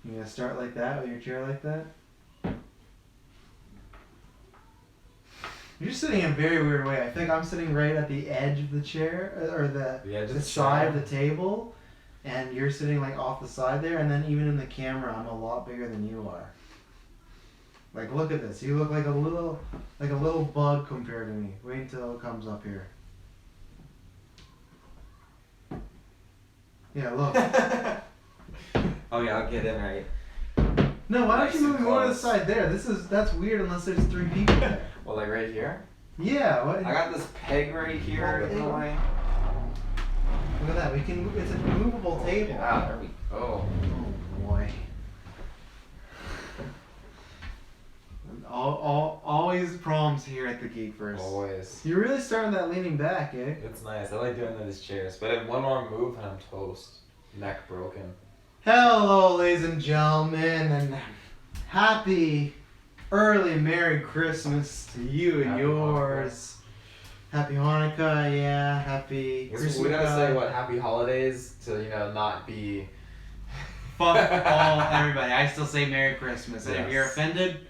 You gonna start like that with your chair like that? You're sitting in a very weird way. I think I'm sitting right at the edge of the chair, or the side of the table, and you're sitting like off the side there. And then even in the camera, I'm a lot bigger than you are. Like, look at this. You look like a little bug compared to me. Wait until it comes up here. Yeah, look. Oh yeah, I'll get in right. No, why Nice don't you move and more to the close. side there? That's weird unless there's 3 people there. Well, like right here. Yeah, what? I got this peg right here in the way. Look at that. It's a movable table. Yeah, there we go. Oh boy. Always problems here at the GeekVerse. Always. You're really starting that leaning back, eh? It's nice. I like doing these chairs, but if one more move and I'm toast. Neck broken. Hello, ladies and gentlemen, and happy early Merry Christmas to you and Happy yours. Happy Hanukkah, yeah. Happy Christmas. We gotta say what happy holidays to not be. Fuck all everybody. I still say Merry Christmas, and if Yes. you're offended,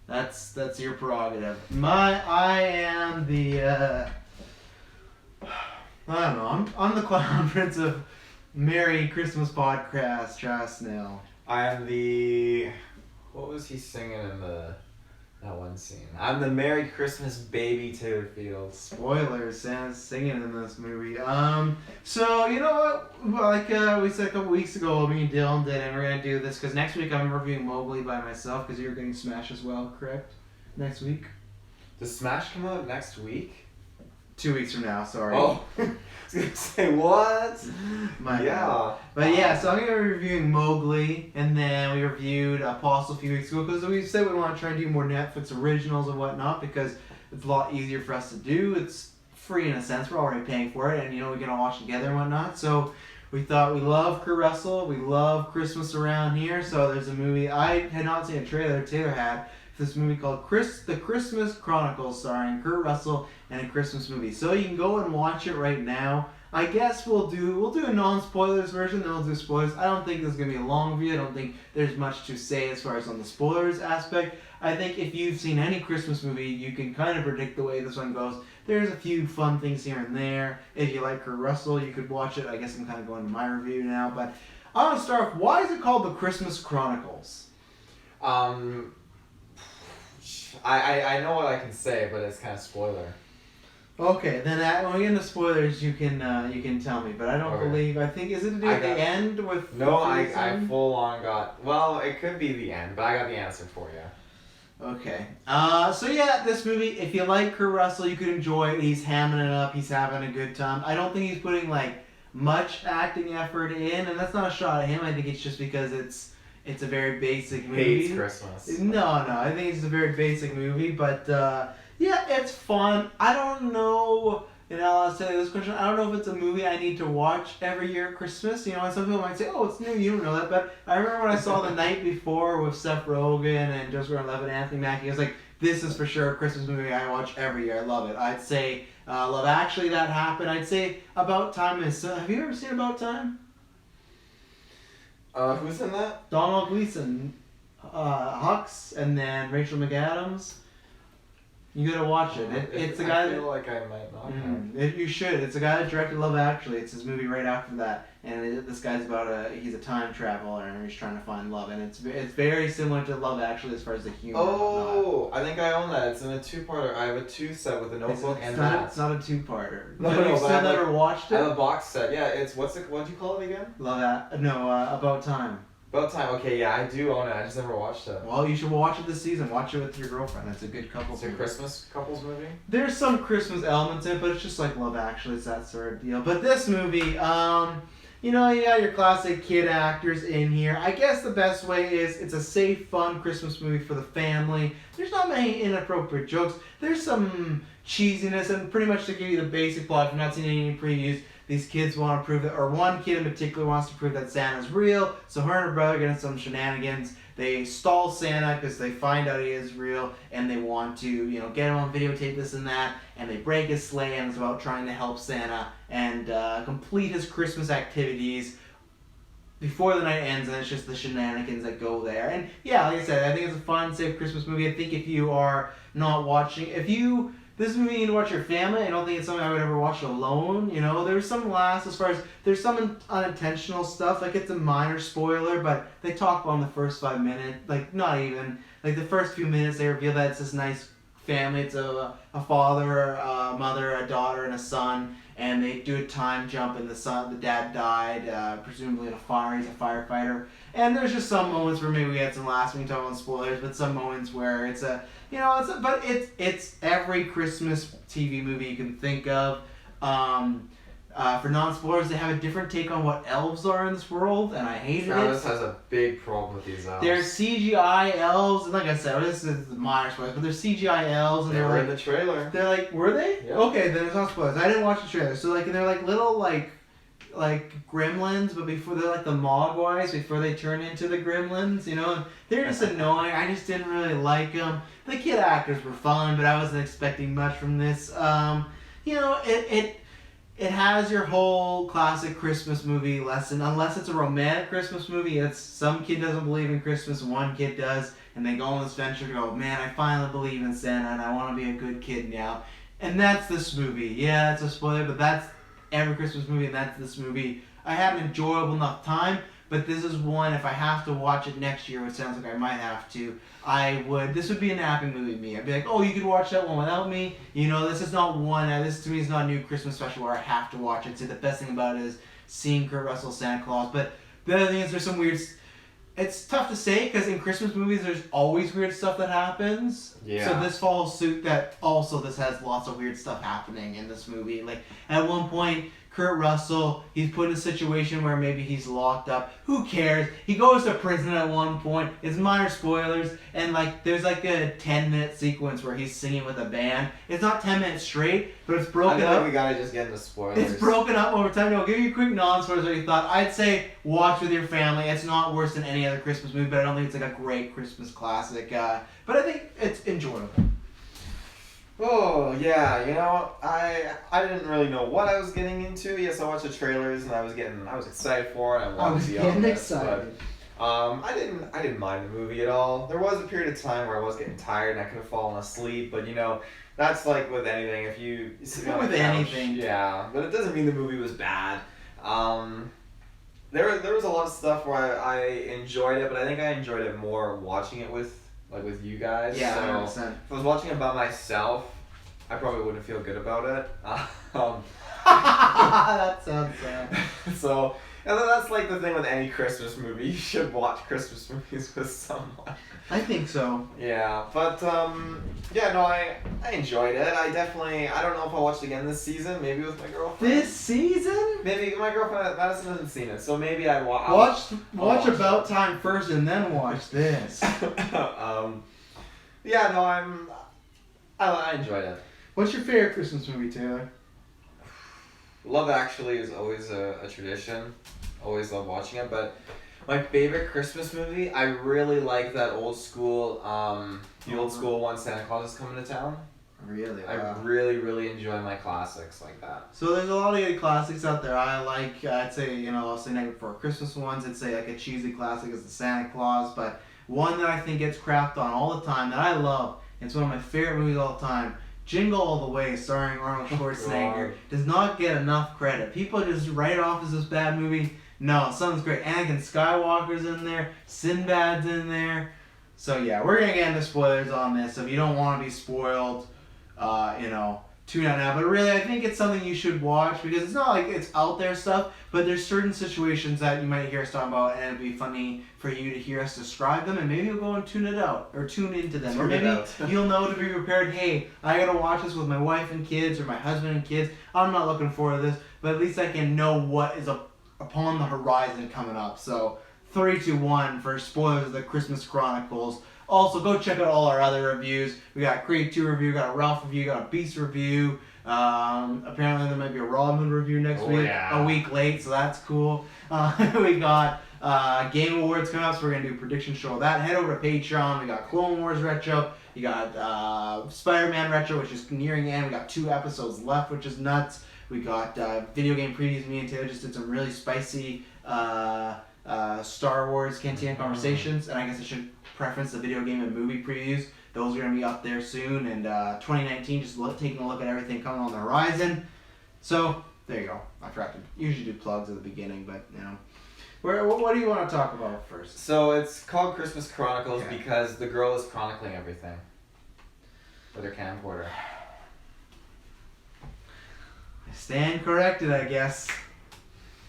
that's your prerogative. I am the I don't know. I'm the Clown Prince of Merry Christmas podcast, Trash Snail. I'm the. What was he singing in that one scene? I'm the Merry Christmas baby Taylor Fields. Spoilers, Santa's singing in this movie. So you know what? Like we said a couple weeks ago, me and Dylan did, and we're gonna do this because next week I'm reviewing Mowgli by myself because you're getting Smash as well, correct? Next week. Does Smash come out next week? 2 weeks from now. Sorry. Oh, I was gonna say what? My Yeah. bad. But yeah, so I'm gonna be reviewing Mowgli, and then we reviewed Apostle a few weeks ago because we said we want to try and do more Netflix originals and whatnot because it's a lot easier for us to do. It's free in a sense. We're already paying for it, and we can all watch together and whatnot. So we thought we love Kurt Russell, we love Christmas around here. So there's a movie I had not seen a trailer. Taylor had. This movie called The Christmas Chronicles, starring Kurt Russell and a Christmas movie. So you can go and watch it right now. I guess we'll do a non-spoilers version, then we'll do spoilers. I don't think this is going to be a long video. I don't think there's much to say as far as on the spoilers aspect. I think if you've seen any Christmas movie, you can kind of predict the way this one goes. There's a few fun things here and there. If you like Kurt Russell, you could watch it. I guess I'm kind of going to my review now. But I want to start off, why is it called The Christmas Chronicles? I know what I can say, but it's kind of spoiler. Okay, then when we get into spoilers, you can tell me. But I don't believe. I think is it to do at the end with? No, I full on got. Well, it could be the end, but I got the answer for you. Okay. So yeah, this movie. If you like Kurt Russell, you could enjoy it. He's hamming it up. He's having a good time. I don't think he's putting like much acting effort in, and that's not a shot at him. I think it's just because it's a very basic movie. Hates Christmas. No, I think it's a very basic movie, but yeah, it's fun. I don't know, I'll ask you this question. I don't know if it's a movie I need to watch every year at Christmas. Some people might say, oh, it's new, you don't know that, but I remember when I saw The Night Before with Seth Rogen and Joseph Gordon-Levitt and Anthony Mackie, I was like, this is for sure a Christmas movie I watch every year. I love it. I'd say Love Actually, that happened. I'd say About Time is... have you ever seen About Time? Who's in that? Donald Gleason, Hux, and then Rachel McAdams. You gotta watch it. It's the guy. I feel like I might not have. You should. It's the guy that directed Love Actually. It's his movie right after that, and this guy's he's a time traveler and he's trying to find love, and it's very similar to Love Actually as far as the humor. Oh, I think I own that. It's in a 2-parter. I have a 2 set with a notebook and that. It's not a 2-parter. No, you still never watched it? I have a box set. Yeah, it's what do you call it again? About Time. About Time. Okay, yeah, I do own it. I just never watched it. Well, you should watch it this season. Watch it with your girlfriend. It's a good couple. It's a Christmas couples movie. There's some Christmas elements in it, but it's just like Love Actually. It's that sort of deal. But this movie, you got your classic kid actors in here. I guess the best way is it's a safe, fun Christmas movie for the family. There's not many inappropriate jokes. There's some cheesiness, and pretty much to give you the basic plot, if you've not seen any previews, these kids want to prove that, or one kid in particular wants to prove that Santa's real, so her and her brother get into some shenanigans. They stall Santa because they find out he is real, and they want to, get him on videotape, this and that, and they break his sleigh, and it's about trying to help Santa and complete his Christmas activities before the night ends, and it's just the shenanigans that go there. And yeah, like I said, I think it's a fun, safe Christmas movie. I think if you are not watching, this movie you need to watch your family. I don't think it's something I would ever watch alone. You know, there's some laughs as far as there's some unintentional stuff. Like it's a minor spoiler, but they talk about in the first 5 minutes, like not even like the first few minutes they reveal that it's this nice family. It's a father, a mother, a daughter, and a son. And they do a time jump, and the dad died, presumably in a fire. He's a firefighter. And there's just some moments where maybe we had some laughs when we talk about spoilers, but some moments where it's every Christmas TV movie you can think of. For non-spoilers, they have a different take on what elves are in this world, and I hated Travis it. has a big problem with these elves. They're CGI elves, and like I said, this is minor spoilers, but they're CGI elves, and They they're were like in the trailer. they're like, were they? Yeah. Okay, then it's not spoilers. I didn't watch the trailer, so like they're like little like gremlins, but before they're like the Mogwais before they turn into the gremlins, you know. And they're just annoying. I just didn't really like them. The kid actors were fun, but I wasn't expecting much from this. You know, it has your whole classic Christmas movie lesson, unless it's a romantic Christmas movie. It's some kid doesn't believe in Christmas, one kid does, and they go on this venture to go, man, I finally believe in Santa, and I want to be a good kid now. And that's this movie. Yeah, it's a spoiler, but that's every Christmas movie, and that's this movie. I had an enjoyable enough time, but this is one, if I have to watch it next year, which sounds like I might have to, this would be a napping movie to me. I'd be like, oh, you could watch that one without me. You know, this is not one, this to me is not a new Christmas special where I have to watch it. So the best thing about it is seeing Kurt Russell's Santa Claus. But the other thing is there's some weird, it's tough to say because in Christmas movies there's always weird stuff that happens. Yeah. So this follows suit that also this has lots of weird stuff happening in this movie. Like at one point, Kurt Russell, he's put in a situation where maybe he's locked up. Who cares? He goes to prison at one point. It's minor spoilers. And like there's like a 10-minute sequence where he's singing with a band. It's not 10 minutes straight, but it's broken up. We gotta just get into spoilers. It's broken up over time. I'll give you a quick non-spoilers what you thought. I'd say watch with your family. It's not worse than any other Christmas movie, but I don't think it's like a great Christmas classic. But I think it's enjoyable. Oh yeah, you know, I didn't really know what I was getting into. Yes, I watched the trailers and I was excited for it. I was getting excited. But, I didn't mind the movie at all. There was a period of time where I was getting tired and I could have fallen asleep, but you know, that's like with anything. If you sit on the couch, anything, yeah, but it doesn't mean the movie was bad. There was a lot of stuff where I enjoyed it, but I think I enjoyed it more watching it with you guys. Yeah, so 100%. if I was watching it by myself, I probably wouldn't feel good about it. That sounds sad. So, and that's like the thing with any Christmas movie. You should watch Christmas movies with someone. I think so. Yeah, but yeah, no, I enjoyed it. I don't know if I'll watch it again this season. Maybe with my girlfriend. This season? Maybe my girlfriend Madison hasn't seen it, so maybe I'll watch About Time first and then watch this. Yeah, no, I enjoyed it. What's your favorite Christmas movie, Taylor? Love Actually is always a tradition. Always love watching it, but my favorite Christmas movie, I really like that old school, the old school one, Santa Claus is Coming to Town. Really? Wow. I really, really enjoy my classics like that. So there's a lot of good classics out there. I like, I'd say, I'll say Night Before Christmas ones. I'd say like a cheesy classic is the Santa Claus, but one that I think gets crapped on all the time that I love, it's one of my favorite movies all the time, Jingle All the Way, starring Arnold Schwarzenegger, does not get enough credit. People just write it off as this bad movie. No, something's great. Anakin Skywalker's in there. Sinbad's in there. So yeah, we're going to get into spoilers on this. So if you don't want to be spoiled, tune out now. But really, I think it's something you should watch because it's not like it's out there stuff, but there's certain situations that you might hear us talking about, and it'd be funny for you to hear us describe them, and maybe you'll go and tune it out or tune into them, or maybe you'll know to be prepared. Hey, I gotta watch this with my wife and kids or my husband and kids. I'm not looking forward to this, but at least I can know what is upon the horizon coming up. So 3, 2, 1 for spoilers of the Christmas Chronicles. Also, go check out all our other reviews. We got a Creed 2 review, got a Ralph review, got a Beast review. Apparently there might be a Robin review next week. Yeah. A week late, so that's cool. We got Game Awards coming up, so we're going to do a prediction show of that. Head over to Patreon. We got Clone Wars Retro. You got Spider-Man Retro, which is nearing the end. We got 2 episodes left, which is nuts. We got video game previews. Me and Taylor just did some really spicy Star Wars Cantina Conversations, and I guess I should preference the video game and movie previews. Those are going to be up there soon, and 2019, just taking a look at everything coming on the horizon. So, there you go. I forgot to usually do plugs at the beginning, but, you know. What do you want to talk about first? So, it's called Christmas Chronicles because the girl is chronicling everything with her camcorder. I stand corrected, I guess.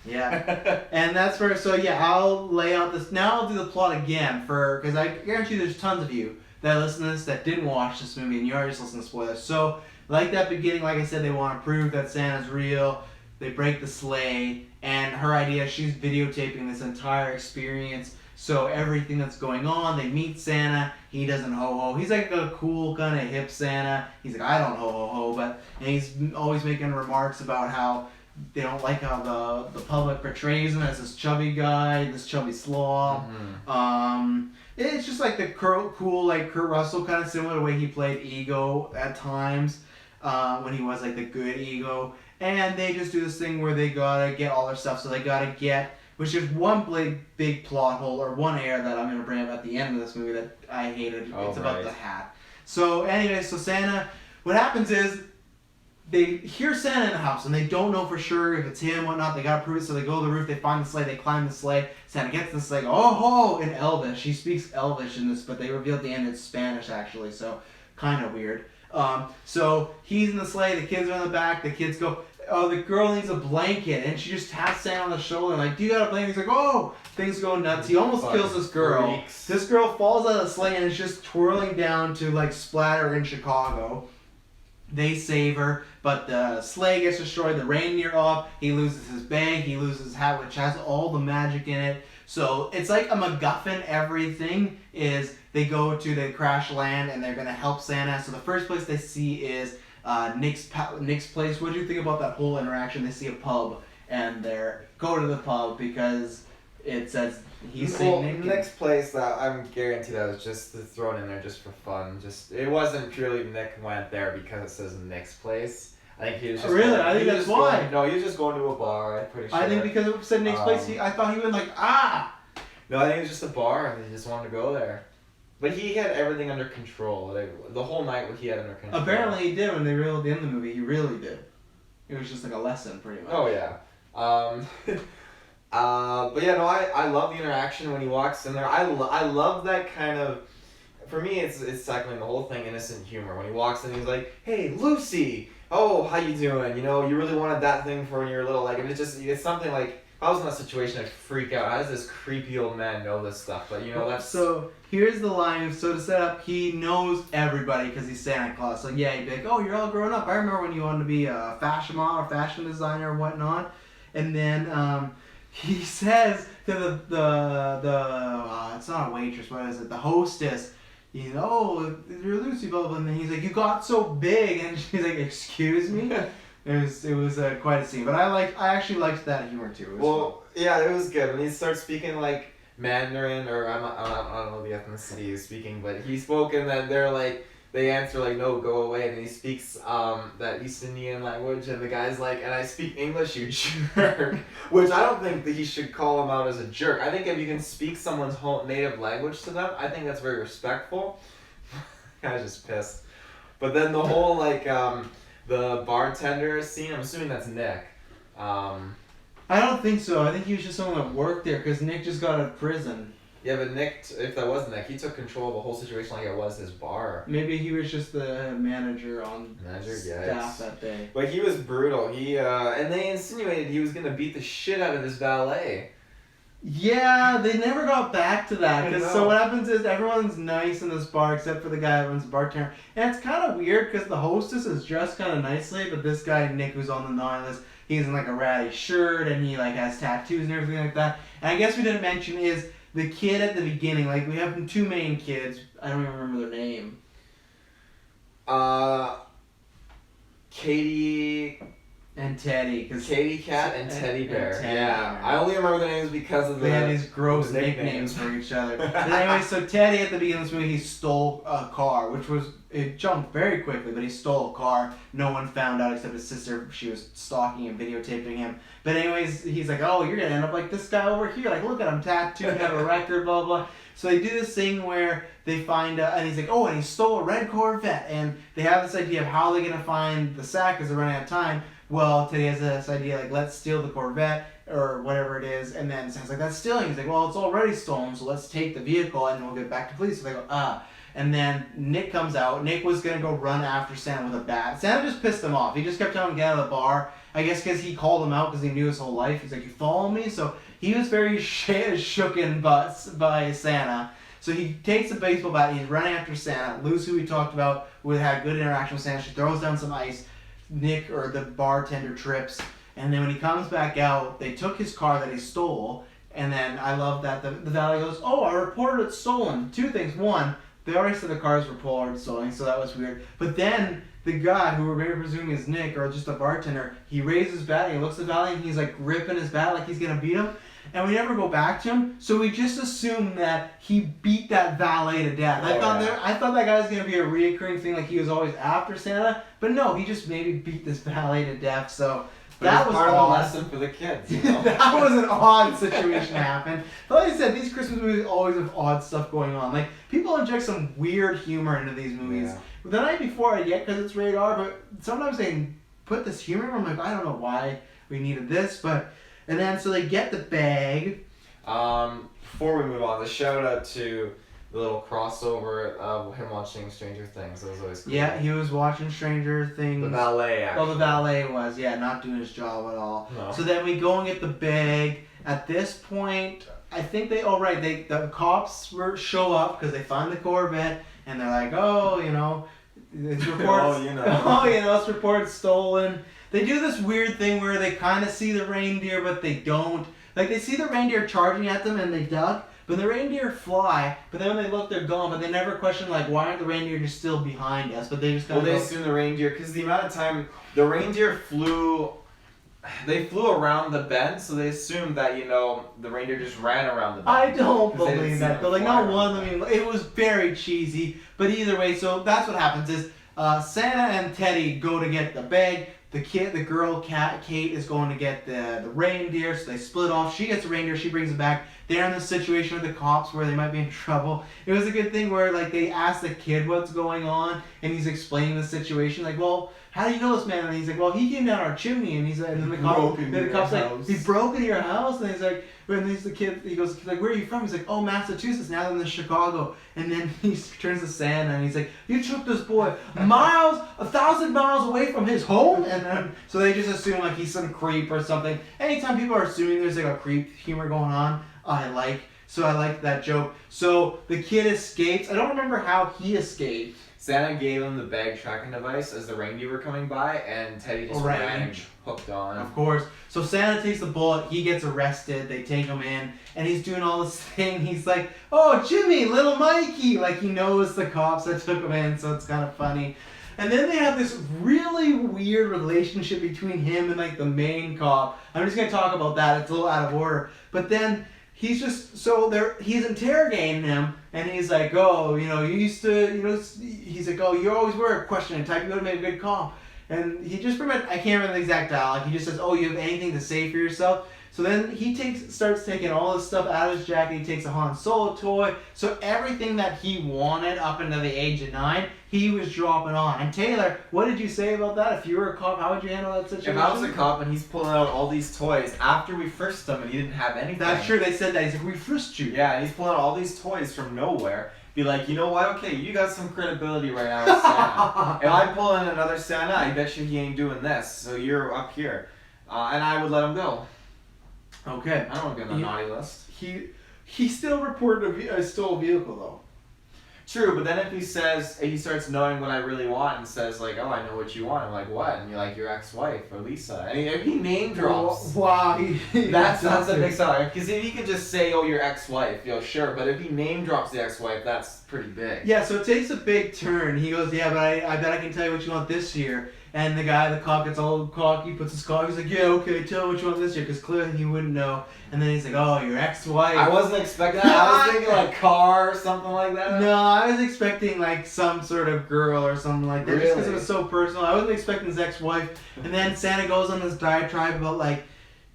Yeah. And that's where, so yeah, I'll lay out this. Now I'll do the plot again because I guarantee there's tons of you that listen to this that didn't watch this movie and you already just listened to spoilers. So, like that beginning, like I said, they want to prove that Santa's real. They break the sleigh, and her idea, she's videotaping this entire experience. So everything that's going on, they meet Santa. He doesn't ho-ho. He's like a cool kind of hip Santa. He's like, I don't ho-ho-ho, and he's always making remarks about how they don't like how the public portrays him as this chubby guy, this chubby slob. Mm-hmm. It's just like the cool, like Kurt Russell, kind of similar to the way he played Ego at times, when he was like the good Ego. And they just do this thing where they gotta get all their stuff, so they gotta get, which is one big plot hole, or one error that I'm gonna bring up at the end of this movie that I hated. It's about the hat. So anyway, so Santa, what happens is, they hear Santa in the house, and they don't know for sure if it's him or whatnot. They gotta prove it, so they go to the roof, they find the sleigh, they climb the sleigh. Santa gets the sleigh, oh ho, in Elvish. He speaks Elvish in this, but they reveal at the end it's Spanish actually, so kind of weird. So he's in the sleigh, the kids are in the back, the kids go, oh, the girl needs a blanket, and she just taps Santa on the shoulder, like, do you got a blanket? He's like, oh, things go nuts. He almost kills this girl. Freaks. This girl falls out of the sleigh and is just twirling down to, like, splatter in Chicago. They save her, but the sleigh gets destroyed, the reindeer off, he loses his bag, he loses his hat, which has all the magic in it. So it's like a MacGuffin. Everything is, they crash land, and they're going to help Santa. So the first place they see is Nick's place. What do you think about that whole interaction? They see a pub, and they go to the pub because it says he's saying Nick's place. I'm guaranteed that was just thrown in there just for fun. It wasn't purely Nick went there because it says Nick's place. I think he was just I think that's why. No, he was just going to a bar. I'm pretty sure. I think because it said Nick's place. I thought he went like No, I think it was just a bar, and he just wanted to go there. But he had everything under control. The whole night, he had under control. Apparently, he did when they revealed at the end of the movie. He really did. It was just like a lesson, pretty much. Oh yeah. But yeah, no, I love the interaction when he walks in there. I love that kind of. For me, it's cycling the whole thing, innocent humor. When he walks in, he's like, "Hey, Lucy. Oh, how you doing? You know, you really wanted that thing for when you were little. Like, it's something like." If I was in that situation, I'd freak out. How does this creepy old man know this stuff? But, you know, that's... So, here's the line. So, to set up, he knows everybody because he's Santa Claus. So, yeah, he'd be like, oh, you're all grown up. I remember when you wanted to be a fashion model or fashion designer or whatnot. And then he says to the it's not a waitress, what is it? The hostess. You know, you're Lucy, blah, blah, blah. And then he's like, you got so big. And she's like, excuse me? It was quite a scene, but I actually liked that humor too. Yeah, it was good when he starts speaking like Mandarin, or I don't know the ethnicity he's speaking, but he spoke, and then they answer like, no, go away, and he speaks that East Indian language, and the guy's like, and I speak English, you jerk, which I don't think that he should call him out as a jerk. I think if you can speak someone's whole native language to them, I think that's very respectful. I was just pissed, but then the whole the bartender scene, I'm assuming that's Nick. I don't think so. I think he was just someone that worked there because Nick just got out of prison. Yeah, but Nick, if that was Nick, he took control of the whole situation like it was his bar. Maybe he was just the manager on staff that day. But he was brutal. And they insinuated he was going to beat the shit out of his valet. Yeah, they never got back to that. So what happens is everyone's nice in this bar except for the guy that runs the bartender. And it's kind of weird because the hostess is dressed kind of nicely, but this guy, Nick, who's on the nihilist, he's in like a ratty shirt and he like has tattoos and everything like that. And I guess we didn't mention is the kid at the beginning. Like we have two main kids. I don't even remember their name. Katie... And Teddy, Katie Cat and Teddy Bear. and Teddy Yeah, Bear. I only remember the names because of they had these gross nicknames for each other. But anyway, so Teddy at the beginning of this movie, he stole a car, which was, it jumped very quickly, but he stole a car. No one found out except his sister. She was stalking and videotaping him. But anyways, he's like, oh, you're gonna end up like this guy over here. Like, look at him, tattooed, have a record, blah blah. So they do this thing where they find, and he's like, oh, and he stole a red Corvette, and they have this idea of how they're gonna find the sack because they're running out of time. Well, Teddy has this idea, like, let's steal the Corvette, or whatever it is, and then Sam's like, that's stealing. He's like, well, it's already stolen, so let's take the vehicle, and we'll get back to police. So they go, And then Nick comes out. Nick was going to go run after Santa with a bat. Santa just pissed him off. He just kept telling him to get out of the bar. I guess because he called him out because he knew his whole life. He's like, you follow me? So he was very shooken by Santa. So he takes a baseball bat, and he's running after Santa. Lucy, who we talked about, had good interaction with Santa. She throws down some ice. Nick, or the bartender, trips, and then when he comes back out, they took his car that he stole, and then I love that the valet goes, oh, I reported it stolen. Two things. One, they already said the cars were reported stolen, so that was weird. But then the guy, who we're maybe presuming is Nick, or just a bartender, he raises his bat, and he looks at the valet, and he's like ripping his bat like he's gonna beat him. And we never go back to him, so we just assume that he beat that valet to death. I thought that guy was going to be a reoccurring thing, like he was always after Santa, but no, he just maybe beat this valet to death, so that was part odd. of a lesson for the kids, you know? That was an odd situation to happen. But like I said, these Christmas movies always have odd stuff going on. Like, people inject some weird humor into these movies. Yeah. The night before I get because it's rated R, but sometimes they put this humor in. I'm like, I don't know why we needed this, but... And then, so they get the bag. Before we move on, the shout out to the little crossover of him watching Stranger Things. That was always cool. Yeah, he was watching Stranger Things. The valet, actually. Oh, the valet was, not doing his job at all. No. So then we go and get the bag. At this point, I think the cops show up because they find the Corvette, and they're like, oh, it's reported, it's reported stolen. They do this weird thing where they kind of see the reindeer, but they don't. Like, they see the reindeer charging at them, and they duck, but the reindeer fly, but then when they look, they're gone, but they never question, like, why aren't the reindeer just still behind us? But they just kind of they assume the reindeer, because the amount of time the reindeer flew around the bend, so they assumed that, the reindeer just ran around the bend. I don't believe that, but, like, not one of them, it was very cheesy, but either way, so that's what happens is, Santa and Teddy go to get the bag. The girl, Kate, is going to get the reindeer, so they split off. She gets the reindeer, she brings it back. They're in this situation with the cops where they might be in trouble. It was a good thing where, like, they ask the kid what's going on, and he's explaining the situation. Like, well, how do you know this man? And he's like, well, he came down our chimney, and he's like, and then the cop's like, he broke into your house, and he's like, and he's the kid, he goes, like, where are you from? He's like, oh, Massachusetts, now I'm in Chicago. And then he turns to Santa, and he's like, you took this boy 1,000 miles away from his home? And then, so they just assume, like, he's some creep or something. Anytime people are assuming there's, like, a creep humor going on, I like that joke. So the kid escapes. I don't remember how he escaped. Santa gave him the bag tracking device as the reindeer were coming by, and Teddy just ran and hooked on. Of course. So Santa takes the bullet, he gets arrested, they take him in, and he's doing all this thing. He's like, oh, Jimmy, little Mikey! Like, he knows the cops that took him in, so it's kind of funny. And then they have this really weird relationship between him and, like, the main cop. I'm just going to talk about that. It's a little out of order. But then he's just, he's interrogating him, and he's like, oh, you used to, he's like, oh, you always were a questioning type, you would have made a good cop. And he just pretty much, I can't remember the exact dialogue, he just says, oh, you have anything to say for yourself? So then he starts taking all this stuff out of his jacket, he takes a Han Solo toy, so everything that he wanted up until the age of 9, he was dropping on. And Taylor, what did you say about that? If you were a cop, how would you handle that situation? If I was a cop and he's pulling out all these toys after we frisked him and he didn't have anything. That's true, they said that. He's like, we frisked you. Yeah, and he's pulling out all these toys from nowhere. Be like, you know what? Okay, you got some credibility right now as Santa. If I pull in another Santa, I bet you he ain't doing this. So you're up here. And I would let him go. Okay. I don't want to be on the naughty list. He still reported a stolen vehicle, though. True, but then if he starts knowing what I really want and says, like, oh, I know what you want, I'm like, what? And you're like, your ex-wife or Lisa. And if he name drops, wow, that's a big seller. Because if he can just say, oh, your ex-wife, sure. But if he name drops the ex-wife, that's pretty big. Yeah, so it takes a big turn. He goes, yeah, but I bet I can tell you what you want this year. And the cop gets all cocky, puts his car. He's like, yeah, okay, tell me what you want this year, because clearly he wouldn't know. And then he's like, oh, your ex-wife. I wasn't expecting that. I was thinking like car or something like that. No, I was expecting like some sort of girl or something like that, really? just because it was so personal. I wasn't expecting his ex-wife. And then Santa goes on this diatribe about like,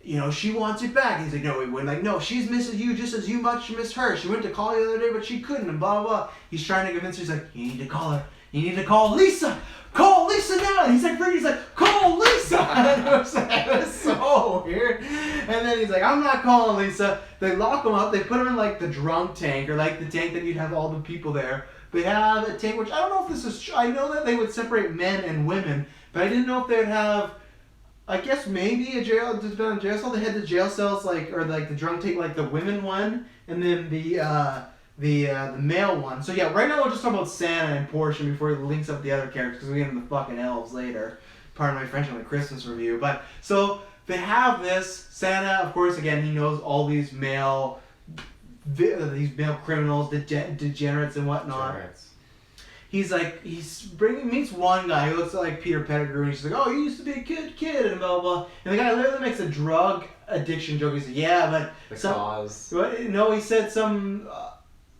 you know, she wants you back. He's like, no, he wouldn't. Like, no, she's missing you just as you much miss her. She went to call you the other day, but she couldn't, and blah, blah, blah. He's trying to convince her. He's like, you need to call her. You need to call Lisa. Call Lisa now. And he's like, he's like, call Lisa. And it was so weird. And then he's like, I'm not calling Lisa. They lock him up. They put him in like the drunk tank, or like the tank that you'd have all the people there. They have a tank, which I don't know if this is true. I know that they would separate men and women, but I didn't know if they would have, I guess maybe a jail, just on jail cell. They had the jail cells or the drunk tank, like the women one, and then the male one. So yeah, right now we'll just talk about Santa and Portia before he links up the other characters, because we get into the fucking elves later. Pardon my French on the Christmas review. But so they have this Santa, of course. Again, he knows all these male criminals, degenerates and whatnot. Degenerates. He's like, meets one guy who looks like Peter Pettigrew, and he's like, oh, you used to be a good kid, and blah, blah, blah. And the guy literally makes a drug addiction joke. He's like, yeah, but... cause. No, he said some...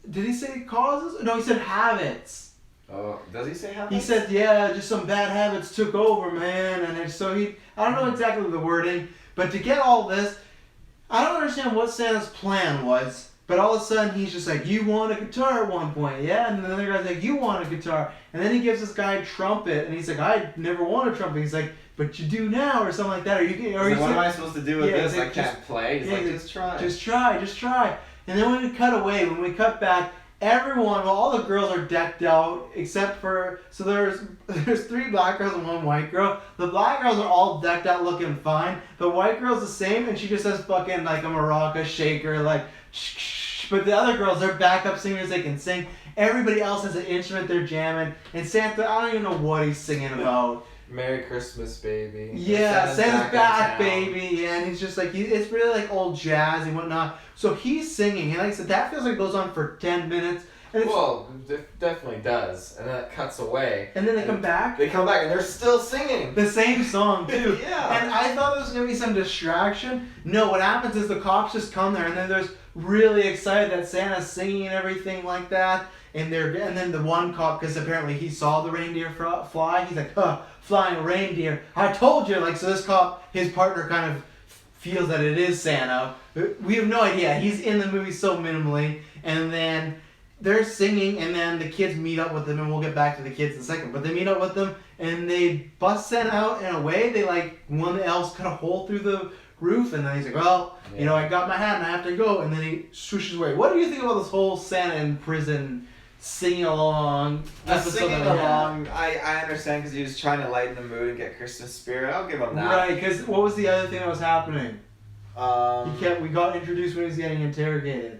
did he say causes? No, he said habits. Oh, does he say habits? He said, yeah, just some bad habits took over, man. And so I don't know exactly the wording, but to get all this, I don't understand what Santa's plan was. But all of a sudden, he's just like, you want a guitar at one point, yeah? And the other guy's like, you want a guitar. And then he gives this guy a trumpet, and he's like, I never want a trumpet. He's like, but you do now, or something like that. What am I supposed to do with this? I can't play. He's like, just try. Just try. And then when we cut back, all the girls are decked out, except for, so there's 3 black girls and 1 white girl. The black girls are all decked out looking fine. The white girl's the same, and she just has fucking like a maraca shaker, like, but the other girls, they're backup singers, they can sing. Everybody else has an instrument they're jamming. And Santa, I don't even know what he's singing about. Merry Christmas, baby. Yeah, Santa's back baby. Yeah, and he's just like, it's really like old jazz and whatnot. So he's singing, and like I said, that feels like it goes on for 10 minutes. And it definitely does. And then it cuts away. And then they come back. They come back, and they're still singing. The same song, too. Yeah. And I thought there was going to be some distraction. No, what happens is the cops just come there, and then there's really excited that Santa's singing and everything like that. And then the one cop, because apparently he saw the reindeer fly, he's like, flying reindeer. I told you. Like, so this cop, his partner kind of feels that it is Santa. We have no idea. He's in the movie so minimally. And then they're singing, and then the kids meet up with them, and we'll get back to the kids in a second. But they meet up with them, and they bust Santa out in a way. They one of the elves cut a hole through the roof, and then he's like, well, you know, I got my hat and I have to go. And then he swooshes away. What do you think about this whole Santa in prison singing along episode? Singing along, I understand, because he was trying to lighten the mood and get Christmas spirit. I'll give him that. Right, because what was the other thing that was happening? We got introduced when he was getting interrogated.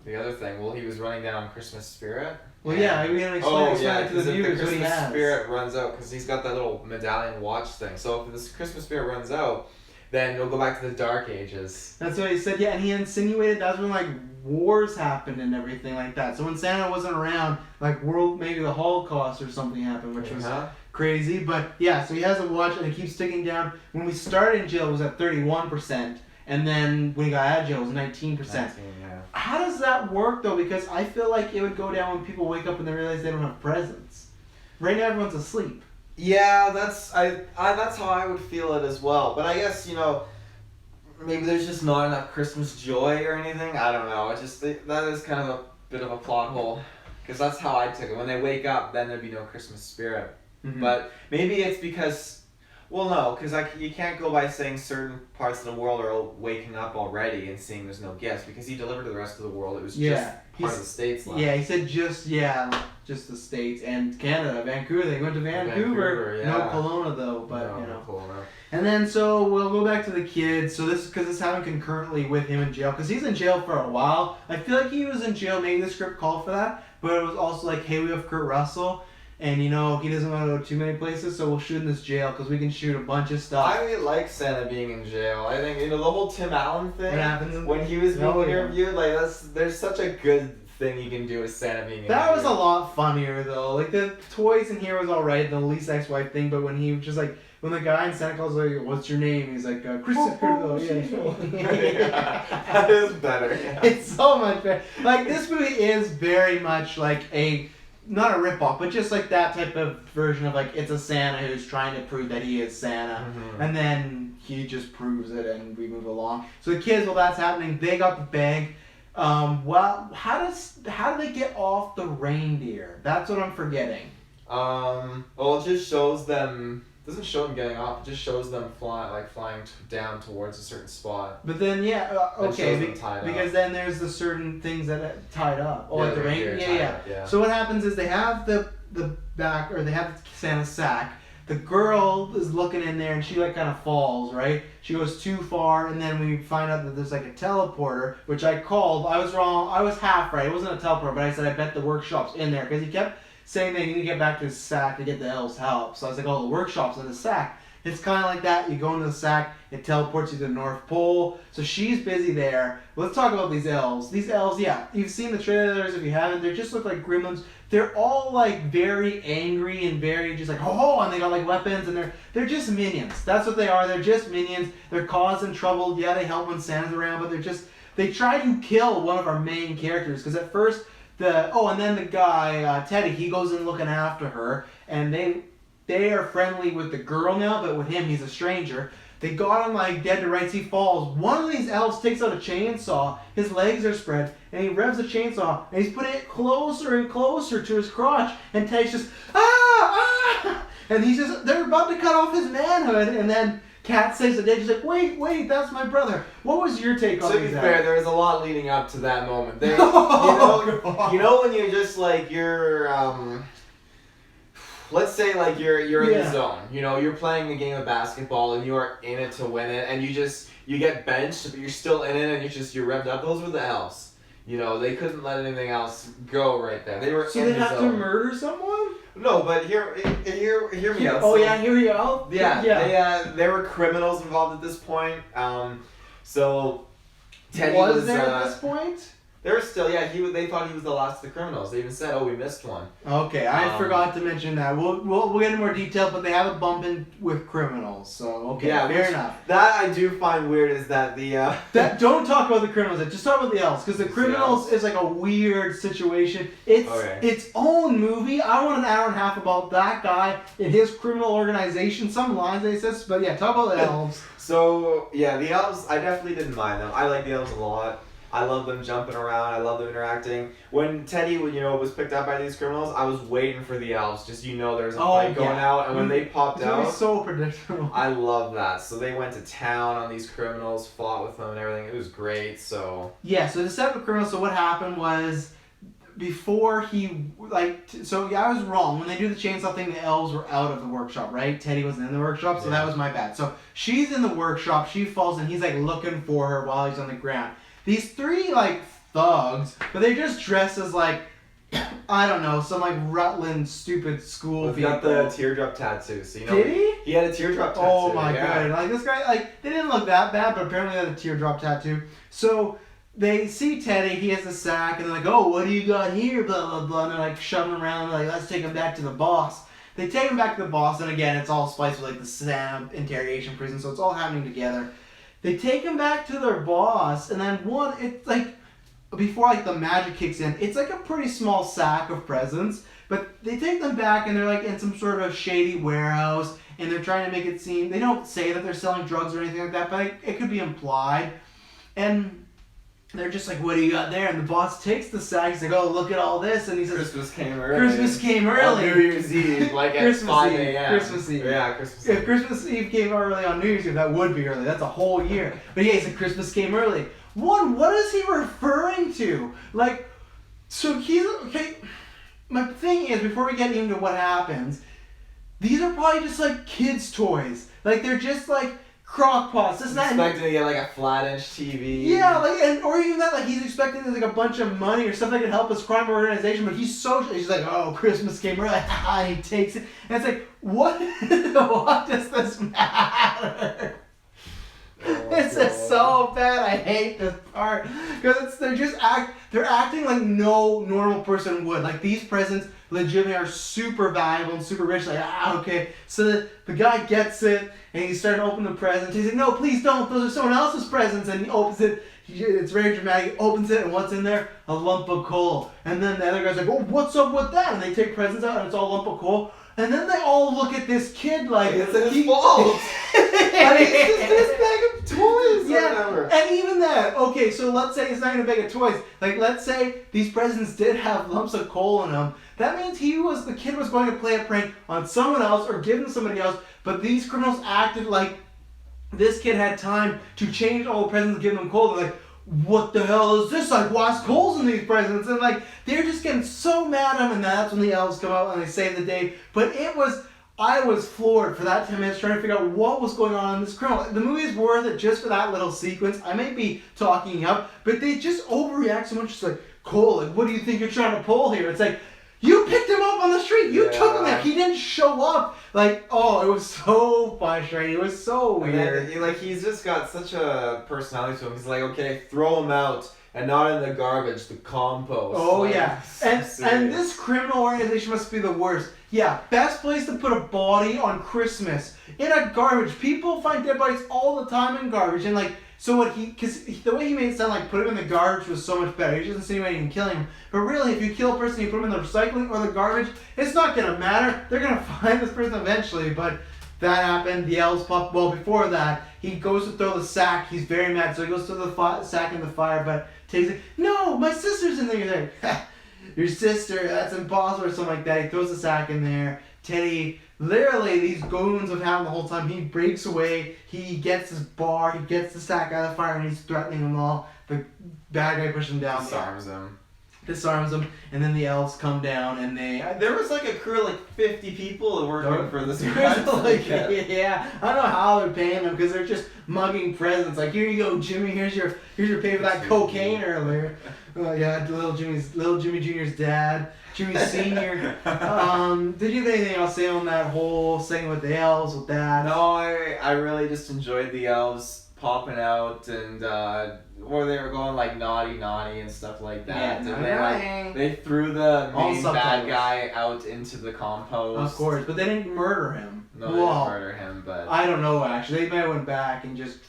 The other thing, he was running down Christmas spirit. Well, yeah, we had to explain it to the viewers what he has. The Christmas spirit runs out, because he's got that little medallion watch thing. So if this Christmas spirit runs out, then we'll go back to the Dark Ages. That's what he said, yeah, and he insinuated that's when, like, wars happened and everything like that. So when Santa wasn't around, like, maybe the Holocaust or something happened, which was crazy. But, yeah, so he has a watch, and it keeps ticking down. When we started in jail, it was at 31%. And then when he got out of jail, it was 19%. How does that work, though? Because I feel like it would go down when people wake up and they realize they don't have presents. Right now, everyone's asleep. Yeah, that's how I would feel it as well. But I guess, maybe there's just not enough Christmas joy or anything. I don't know. That is kind of a bit of a plot hole. Because that's how I took it. When they wake up, then there'd be no Christmas spirit. Mm-hmm. But maybe it's because... Well, no, because you can't go by saying certain parts of the world are waking up already and seeing there's no gifts, because he delivered to the rest of the world. It was just part of the States left. Yeah, he said just the States and Canada, Vancouver. They went to Vancouver. No Kelowna, though, but, No Kelowna. And then, so, we'll go back to the kids. So this is happening concurrently with him in jail, because he's in jail for a while. I feel like he was in jail, maybe the script called for that, but it was also like, hey, we have Kurt Russell. And, he doesn't want to go too many places, so we'll shoot in this jail, because we can shoot a bunch of stuff. I really like Santa being in jail. I think, the whole Tim Allen thing, what happened when he was being interviewed, like, there's such a good thing you can do with Santa being That was a lot funnier though. Like the toys in here was alright, the least ex-wife thing, but when he was just like, when the guy in Santa Claus was like, "What's your name?" He's like, "Christopher." Yeah, that is better. Yeah. It's so much better. Like this movie is very much like not a ripoff, but just like that type of version of like it's a Santa who's trying to prove that he is Santa, and then he just proves it, and we move along. So the kids, while that's happening, they got the bag. Well, how do they get off the reindeer? That's what I'm forgetting. Well, it just shows them. Doesn't show them getting off. It just shows them flying down towards a certain spot. But then okay, because then there's the certain things that are tied up. Oh, yeah, like the reindeer. Yeah. So what happens is they have the back, or they have Santa's sack. The girl is looking in there and she like kind of falls, right? She goes too far, and then we find out that there's like a teleporter, which I called. I was wrong. I was half right. It wasn't a teleporter, but I said I bet the workshop's in there because he kept saying they need to get back to his sack to get the elves' help. So I was like, oh, the workshop's in the sack. It's kind of like that. You go into the sack, it teleports you to the North Pole. So she's busy there. Let's talk about these elves. These elves, yeah, you've seen the trailers. If you haven't, they just look like gremlins. They're all like very angry and very just like, oh, and they got like weapons, and they're just minions. That's what they are. They're just minions. They're causing trouble. Yeah, they help when Santa's around, but they try to kill one of our main characters because at first and then the guy Teddy, he goes in looking after her, and they are friendly with the girl now, but with him he's a stranger. They got him like dead to rights. He falls. One of these elves takes out a chainsaw. His legs are spread, and he revs the chainsaw, and he's putting it closer and closer to his crotch. And Teddy's just and they're about to cut off his manhood, and then Kat says to Dave, she's like, wait, that's my brother. What was your take on that? To be fair, there was a lot leading up to that moment. You know when you're just like, let's say like you're in the zone. You know, you're playing a game of basketball and you are in it to win it, and you get benched, but you're still in it and you're revved up. Those were the elves. You know, they couldn't let anything else go right there. They were so they have to murder someone? No, but hear me out. Oh, yeah, here we go. Yeah. They were criminals involved at this point. So Teddy was there at this point? There was still, they thought he was the last of the criminals. They even said, "Oh, we missed one." Okay, I forgot to mention that. We'll get into more detail, but they have a bump in with criminals. So fair enough. That I do find weird is that don't talk about the criminals. Just talk about the elves, because the criminals is like a weird situation. It's its own movie. I want an hour and a half about that guy and his criminal organization. Some lines they says, but talk about the elves. So the elves, I definitely didn't mind them. I like the elves a lot. I love them jumping around. I love them interacting. When Teddy, was picked up by these criminals, I was waiting for the elves. Just there's a fight going out, and when they popped out, it was so predictable. I love that. So they went to town on these criminals, fought with them and everything. It was great. So so the set of criminals. So what happened was, before I was wrong. When they do the chainsaw thing, the elves were out of the workshop, right? Teddy wasn't in the workshop, so that was my bad. So she's in the workshop. She falls, and he's like looking for her while he's on the ground. These three, thugs, but they just dress as, I don't know, some, Rutland stupid school people. He got the teardrop tattoo, so Did he? He had a teardrop tattoo. Oh, my God. This guy, they didn't look that bad, but apparently they had a teardrop tattoo. So, they see Teddy, he has a sack, and they're like, oh, what do you got here, blah, blah, blah, and they're, shoving him around, and let's take him back to the boss. They take him back to the boss, and again, it's all spiced with, the Santa interrogation prison, so it's all happening together. They take him back to their boss, and then before the magic kicks in, it's a pretty small sack of presents, but they take them back and they're in some sort of shady warehouse, and they're trying to make it seem, they don't say that they're selling drugs or anything like that, but it could be implied, and they're just what do you got there? And the boss takes the sack, he's like, oh, look at all this, and he says, Christmas came early. On New Year's Eve, at 5 a.m. Christmas Eve. Yeah, Christmas Eve. If Christmas Eve came early on New Year's Eve, that would be early. That's a whole year. But he said Christmas came early. What is he referring to? So he's, okay, my thing is, before we get into what happens, these are probably just kids' toys. They're just crock pots. Expecting to get a flat-inch TV. Yeah, or even that, he's expecting there's a bunch of money or something that can help his crime organization, but he's oh, Christmas came early, and he takes it, and it's what does this matter? This is so bad. I hate this part because they're acting like no normal person would. Like these presents legitimately are super valuable and super rich. Like okay, so the guy gets it and he's starting to open the presents. He's like, no, please don't. Those are someone else's presents. And he opens it. It's very dramatic. He opens it and what's in there? A lump of coal. And then the other guy's like, oh, what's up with that? And they take presents out and it's all a lump of coal. And then they all look at this kid like it's his fault. I mean, it's just his bag of toys. Yeah, or whatever. And even that. Okay, so let's say it's not even a bag of toys. Like, let's say these presents did have lumps of coal in them. That means the kid was going to play a prank on someone else or give them somebody else. But these criminals acted like this kid had time to change all the presents and give them coal. They're like, what the hell is this? Like, why's coals in these presents? And like, they're just getting so mad at him, and that's when the elves come out and they save the day. But I was floored for that 10 minutes trying to figure out what was going on in this criminal. The movie is worth it just for that little sequence. I may be talking up, but they just overreact so much. It's like, Cole, like, what do you think you're trying to pull here? It's like, you picked him up on the street. You took him there. He didn't show up. Like, oh, it was so frustrating. It was so weird. And then, he's just got such a personality to him. He's like, okay, throw him out. And not in the garbage, the compost. Oh, like, yeah. And this criminal organization must be the worst. Yeah, best place to put a body on Christmas. In a garbage. People find dead bodies all the time in garbage. And like, so because the way he made it sound like put him in the garbage was so much better. He just insinuating killing him. But really, if you kill a person, you put him in the recycling or the garbage, it's not going to matter. They're going to find this person eventually. But that happened. The elves pop. Well, before that, he goes to throw the sack. He's very mad. So he goes to throw the sack in the fire. But Teddy's like, no, my sister's in there. You're like, your sister, that's impossible or something like that. He throws the sack in there. Teddy, literally, these goons have had him the whole time. He breaks away. He gets his bar. He gets the sack out of the fire, and he's threatening them all. The bad guy pushes him down. Disarms him, and then the elves come down, and there was like a crew of like 50 people working for this. Yeah, I don't know how they're paying them because they're just mugging presents. Like, here you go, Jimmy. Here's your pay for that cocaine earlier. Yeah, little Jimmy Jr.'s dad, Jimmy Sr. Did you have anything else to say on that whole segment with the elves with that? No, I really just enjoyed the elves popping out and where they were going like naughty and stuff like that. Yeah, and they threw the main bad guy out into the compost. Of course, but they didn't murder him. No, they didn't murder him, but I don't know actually. They might have went back and just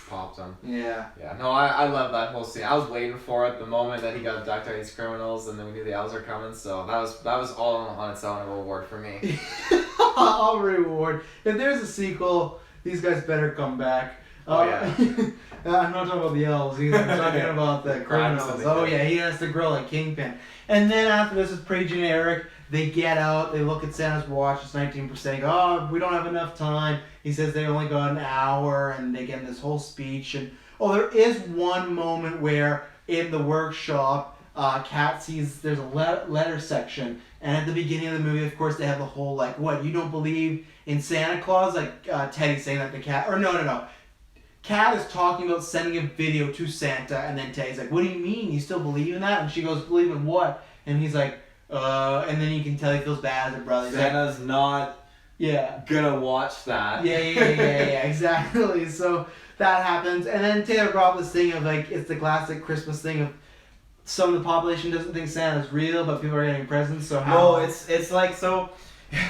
popped him. Yeah. Yeah. No, I love that whole scene. I was waiting for it the moment that he got abducted by these criminals, and then we knew the elves were coming. So that was all on its own a reward for me. I'll reward. If there's a sequel, these guys better come back. Oh yeah. I'm not talking about the elves either. I'm talking about the criminals. Oh yeah, he has to grill like Kingpin. And then after this is pretty generic. They get out, they look at Santa's watch, it's 19%. Oh, we don't have enough time. He says they only got an hour, and they get in this whole speech. And there is one moment where in the workshop, Kat sees there's a letter section, and at the beginning of the movie, of course, they have the whole like, what, you don't believe in Santa Claus? Like Teddy saying that to Kat, or no. Kat is talking about sending a video to Santa, and then Teddy's like, what do you mean? You still believe in that? And she goes, believe in what? And he's like, and then you can tell he feels bad as a brother. Santa's not gonna watch that. Yeah, exactly. So that happens. And then Taylor brought up this thing of like, it's the classic Christmas thing of some of the population doesn't think Santa's real, but people are getting presents, so how? No, it's like, so,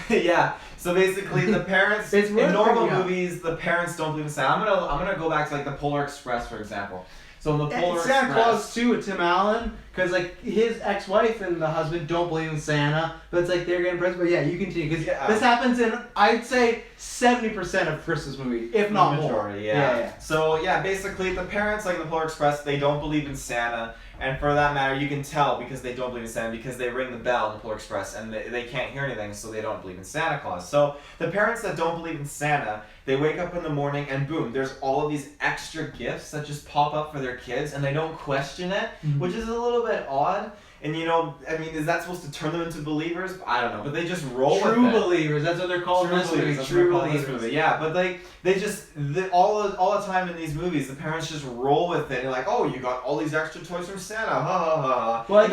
yeah. So basically, the parents in normal movies, the parents don't believe in Santa. I'm gonna go back to like the Polar Express, for example. So in the Polar Express, Santa Claus too with Tim Allen, because like his ex-wife and the husband don't believe in Santa, but it's like they're getting presents. But yeah, you continue because this happens in I'd say 70% of Christmas movies, if not more. Yeah. So yeah, basically the parents like in the Polar Express, they don't believe in Santa. And for that matter, you can tell because they don't believe in Santa because they ring the bell in the Polar Express and they can't hear anything, so they don't believe in Santa Claus. So the parents that don't believe in Santa, they wake up in the morning and boom, there's all of these extra gifts that just pop up for their kids and they don't question it, which is a little bit odd. And I mean, is that supposed to turn them into believers? I don't know, but they just roll with it. True believers, that's what they're called in this movie. True believers. Yeah, but they just all the time in these movies, the parents just roll with it. You're like, oh, you got all these extra toys from Santa, ha ha ha. Well,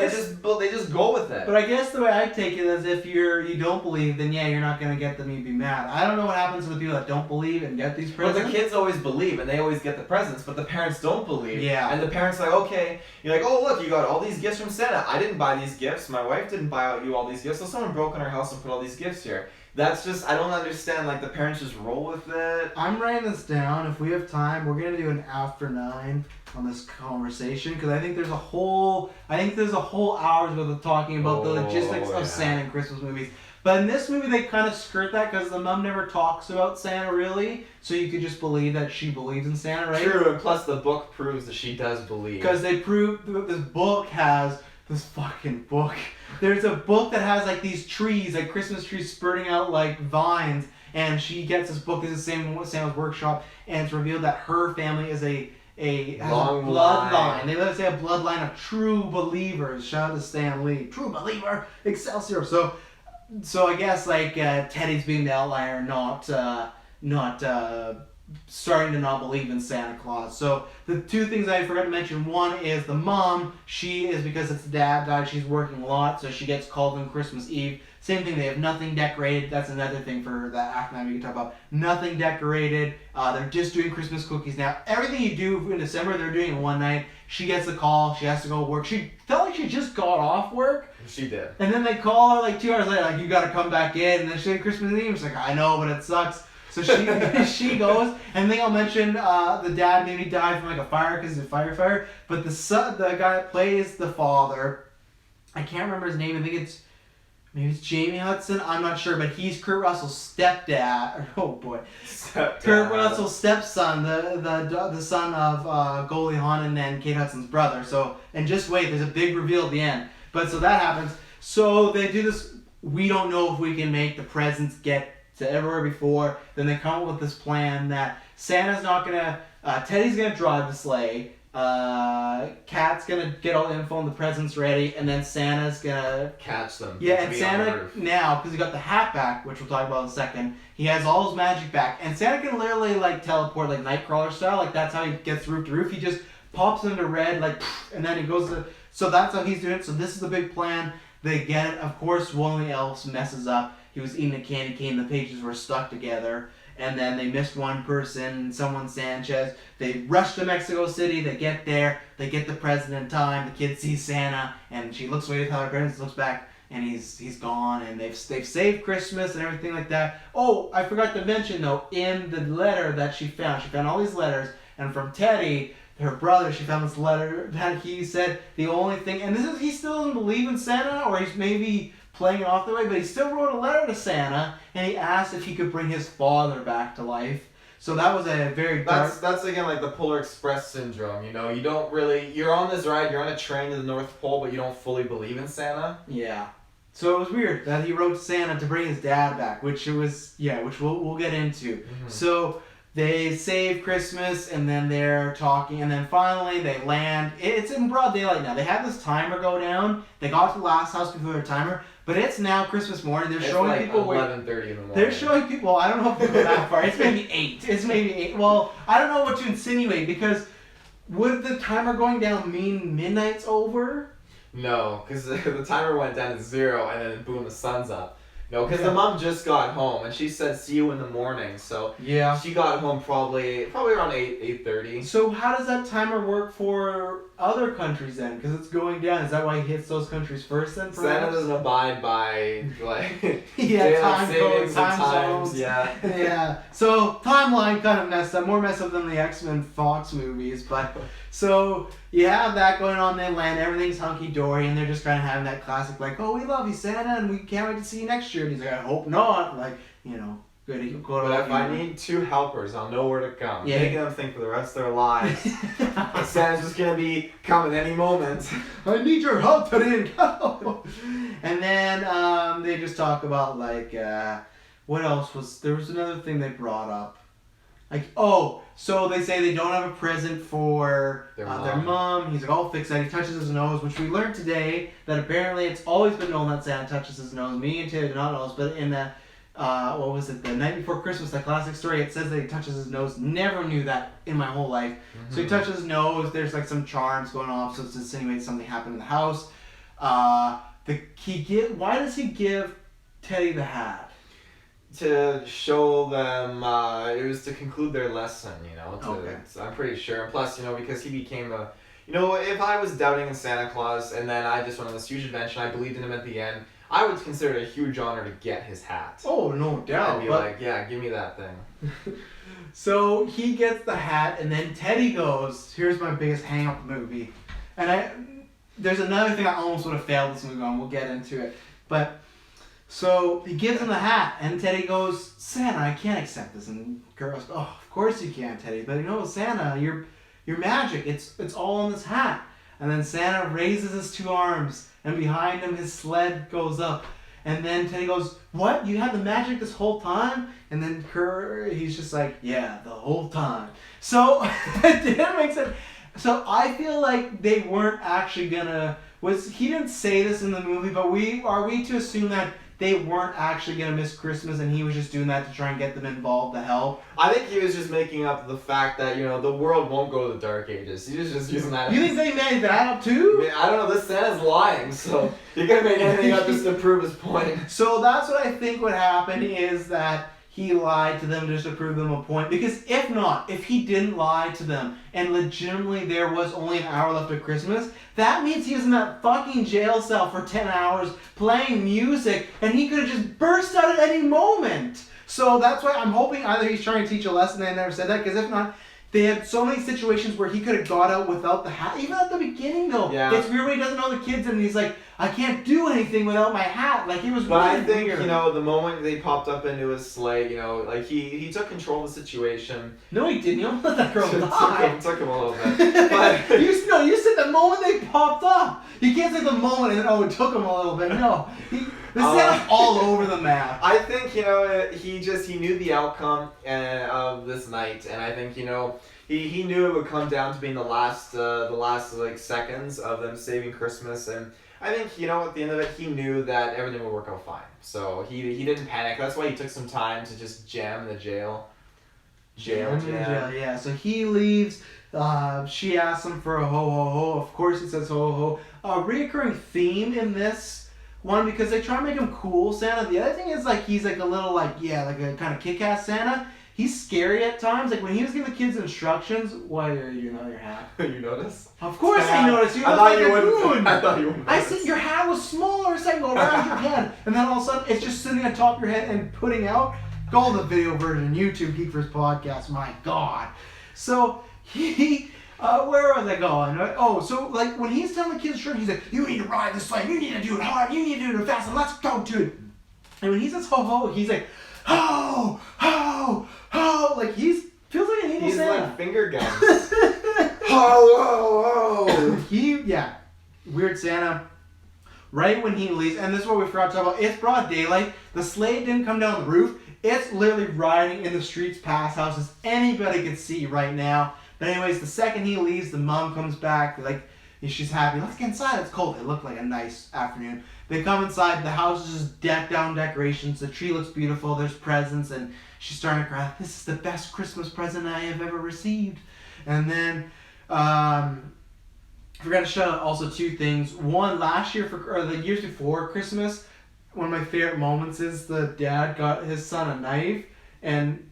they just go with it. But I guess the way I take it is, if you don't believe, then yeah, you're not gonna get them. You'd be mad. I don't know what happens to the people that don't believe and get these presents. But the kids always believe and they always get the presents, but the parents don't believe. Yeah. And the parents are like, okay, you're like, oh look, you got all these gifts from Santa. I didn't buy these gifts. My wife didn't buy you all these gifts. So someone broke in our house and put all these gifts here. That's just, I don't understand, like the parents just roll with it. I'm writing this down. If we have time, we're going to do an after 9 on this conversation, because I think there's a whole hour's worth of talking about the logistics of Santa and Christmas movies. But in this movie, they kind of skirt that because the mom never talks about Santa really, so you could just believe that she believes in Santa, right? True, and plus the book proves that she does believe. Because they prove this book has this fucking book. There's a book that has like these trees, like Christmas trees spurting out like vines, and she gets this book. This is the same Santa's workshop, and it's revealed that her family is a long bloodline. They let say a bloodline of true believers. Shout out to Stan Lee, true believer, Excelsior. So I guess like Teddy's being the outlier, not starting to not believe in Santa Claus. So the two things I forgot to mention, one is the mom, she is, because it's dad died, she's working a lot, so she gets called on Christmas Eve. Same thing, they have nothing decorated. That's another thing for that after night we can talk about. Nothing decorated. They're just doing Christmas cookies now. Everything you do in December, they're doing in one night. She gets a call, she has to go to work. She felt like she just got off work. She did. And then they call her like 2 hours later, like, you gotta come back in. And then she had Christmas Eve. She's like, I know, but it sucks. So she goes, and I think I'll mention the dad maybe died from like a fire because he's a firefighter. But the guy that plays the father, I can't remember his name. I think maybe it's Jamie Hudson. I'm not sure, but he's Kurt Russell's stepdad. Oh boy, Kurt Russell's stepson, the son of Goldie Hawn and Kate Hudson's brother. So, and just wait, there's a big reveal at the end. But so that happens. So they do this. We don't know if we can make the presents get to everywhere before. Then they come up with this plan that Santa's not gonna, Teddy's gonna drive the sleigh, Kat's gonna get all the info and the presents ready, and then Santa's gonna catch them. Yeah, and Santa now, because he got the hat back, which we'll talk about in a second, he has all his magic back, and Santa can literally like teleport like Nightcrawler style, like that's how he gets roof to roof. He just pops into red, like, and then he goes to, so that's how he's doing it. So this is the big plan. They get it. Of course, one of the elves messes up. He was eating a candy cane, the pages were stuck together, and then they missed one person, someone Sanchez. They rush to Mexico City, they get there, they get the present in time, the kid sees Santa, and she looks away with her parents, looks back, and he's gone, and they've saved Christmas and everything like that. Oh, I forgot to mention though, in the letter that she found all these letters, and from Teddy, her brother, she found this letter that he said the only thing, and this is, he still doesn't believe in Santa, or he's maybe playing it off the way, but he still wrote a letter to Santa, and he asked if he could bring his father back to life. So that was a very dark... That's again like the Polar Express syndrome, you know? You don't really... You're on this ride, you're on a train to the North Pole, but you don't fully believe in Santa. Yeah. So it was weird that he wrote Santa to bring his dad back, which we'll get into. Mm-hmm. So they save Christmas, and then they're talking, and then finally they land. It's in broad daylight now. They had this timer go down. They got to the last house before their timer, but it's now Christmas morning. They're showing like people 11:30 in the morning. They're showing people. Well, I don't know if they go that far. It's maybe 8. It's maybe 8. Well, I don't know what to insinuate, because would the timer going down mean midnight's over? No, because the timer went down to 0, and then boom, the sun's up. No, because the mom just got home, and she said, see you in the morning, so yeah, she got home probably around 8:30. So how does that timer work for other countries then? Because it's going down. Is that why he hits those countries first then? Santa doesn't abide by, like, yeah, time zones. Yeah. Yeah. So timeline kind of messed up. More messed up than the X-Men Fox movies, but... So you have that going on, they land, everything's hunky-dory, and they're just kind of having that classic, like, oh, we love you, Santa, and we can't wait to see you next year. And he's like, I hope not. Like, you know, good. But if I need 2 helpers, I'll know where to come. Yeah. Making them think for the rest of their lives. Santa's just going to be coming any moment. I need your help today. And then they just talk about, like, what else was... There was another thing they brought up. Like, so they say they don't have a present for their mom. He's like, I'll fix that. He touches his nose, which we learned today that apparently it's always been known that Santa touches his nose. Me and Taylor did not know this, but in the, The Night Before Christmas, that classic story, it says that he touches his nose. Never knew that in my whole life. Mm-hmm. So he touches his nose. There's like some charms going off, so it's insinuating something happened in the house. Why does he give Teddy the hat? To show them, it was to conclude their lesson, Okay. I'm pretty sure. And plus, because he became if I was doubting in Santa Claus and then I just went on this huge adventure and I believed in him at the end, I would consider it a huge honor to get his hat. Oh, no doubt. I'd be like, yeah, give me that thing. So he gets the hat, and then Teddy goes, here's my biggest hang-up of the movie. And there's another thing I almost would have failed this movie on. We'll get into it. But, so he gives him the hat, and Teddy goes, Santa, I can't accept this. And Kurt goes, oh, of course you can, Teddy. But Santa, you're magic. It's all in this hat. And then Santa raises his two arms, and behind him his sled goes up. And then Teddy goes, what? You had the magic this whole time? And then he's just like, yeah, the whole time. So, it didn't make sense. So, I feel like they weren't actually gonna... He didn't say this in the movie, but are we to assume that they weren't actually gonna miss Christmas and he was just doing that to try and get them involved to help? I think he was just making up the fact that, the world won't go to the Dark Ages. He was just using that. You think they made that up too? I don't know, this Santa's lying, so you're gonna make anything up just to prove his point. So that's what I think would happen, is that he lied to them just to prove them a point. Because if he didn't lie to them and legitimately there was only an hour left of Christmas, that means he was in that fucking jail cell for 10 hours playing music and he could have just burst out at any moment. So that's why I'm hoping either he's trying to teach a lesson and I never said that, because if not, they had so many situations where he could have got out without the hat. Even at the beginning, though. Yeah. It's weird when he doesn't know the kids and he's like, I can't do anything without my hat. Like, it was But really I think, weird. the moment they popped up into his sleigh, he took control of the situation. No, he didn't. You don't let that girl die. Took him a little bit. But you said the moment they popped up. You can't say the moment and then, it took him a little bit. No. This is all over the map. I think, he knew the outcome of this night. And I think, he knew it would come down to being the last seconds of them saving Christmas. And I think, at the end of it, he knew that everything would work out fine. So he didn't panic. That's why he took some time to just jam the jail. Yeah. So he leaves. She asks him for a ho ho ho. Of course he says ho ho ho. A reoccurring theme in this one, because they try to make him cool Santa. The other thing is he's a little like a kind of kick-ass Santa. He's scary at times. Like when he was giving the kids instructions, why are you not your hat? You notice? Of course I noticed. I thought you wouldn't. I said your hat was smaller, so I can go around your head, and then all of a sudden it's just sitting on top of your head and putting out. Go to the video version, YouTube GeekVerse podcast. My God. So he. Where was I going? So when he's telling the kids, he's like, you need to ride this sled, you need to do it hard, you need to do it fast, and let's go to it. And when he says ho ho, he's like, ho ho ho, like feels like an evil Santa. He's like finger guns. Ho ho ho. Weird Santa. Right when he leaves, and this is what we forgot to talk about. It's broad daylight. The sleigh didn't come down the roof. It's literally riding in the streets past houses. Anybody could see right now. But anyways, the second he leaves, the mom comes back. She's happy. Let's get inside. It's cold. It looked like a nice afternoon. They come inside. The house is just decked out in decorations. The tree looks beautiful. There's presents. And she's starting to cry. This is the best Christmas present I have ever received. And then, I forgot to shout out also two things. One, last year, the years before Christmas, one of my favorite moments is the dad got his son a knife. And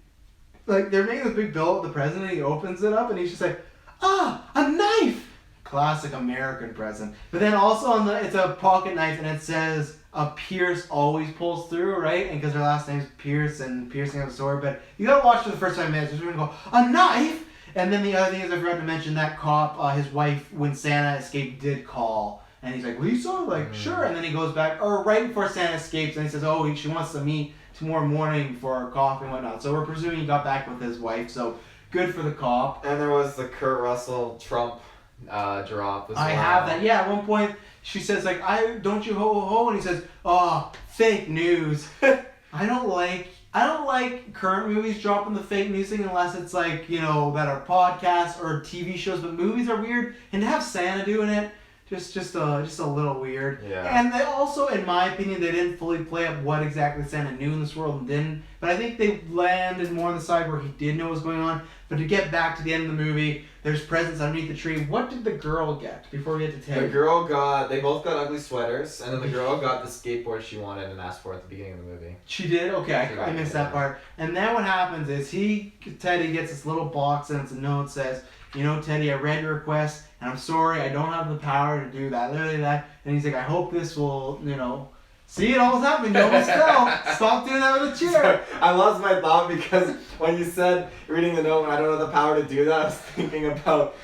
they're making this big bill of the present, and he opens it up, and he's just like, a knife! Classic American present. But then also it's a pocket knife, and it says, a Pierce always pulls through, right? And because her last name's Pierce, and piercing of a sword. But you gotta watch for the first 5 minutes. You're gonna go, a knife? And then the other thing is, I forgot to mention that cop, his wife, when Santa escaped, did call. And he's like, Lisa? Sure. And then he goes back, or right before Santa escapes, and he says, she wants to meet tomorrow morning for coffee and whatnot. So we're presuming he got back with his wife, so good for the cop. And there was the Kurt Russell Trump drop as well. I have that. Yeah, at one point she says don't you ho ho ho, and he says, fake news. I don't like I don't like current movies dropping the fake news thing unless it's like, that are podcasts or TV shows, but movies are weird. And to have Santa doing it, just a little weird. Yeah. And they also, in my opinion, they didn't fully play up what exactly Santa knew in this world and didn't. But I think they landed more on the side where he did know what was going on. But to get back to the end of the movie, there's presents underneath the tree. What did the girl get before we get to Teddy? The girl they both got ugly sweaters, and then the girl got the skateboard she wanted and asked for at the beginning of the movie. She did? Okay, I missed that part. And then what happens is Teddy gets this little box and it's a note that says, Teddy, I read your request, and I'm sorry, I don't have the power to do that. Literally that. And he's like, I hope this will, see, it almost happened. You almost fell. Stop doing that with a chair. I lost my thought because when you said reading the note and I don't have the power to do that, I was thinking about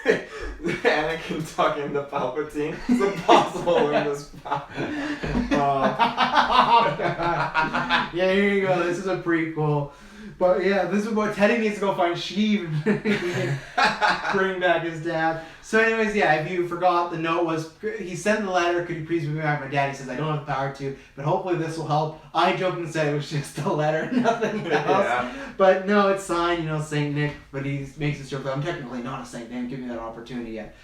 Anakin talking to Palpatine. It's impossible in this power. Yeah, here you go. This is a prequel. But yeah, this is what Teddy needs to go find Sheev and bring back his dad. So anyways, yeah, if you forgot, the note was, he sent the letter, could you please bring me back my dad? He says, I don't have the power to, but hopefully this will help. I joked and said it was just a letter, nothing else. Yeah. But no, it's signed, Saint Nick, but he makes it sure that I'm technically not a saint. They haven't given me that opportunity yet.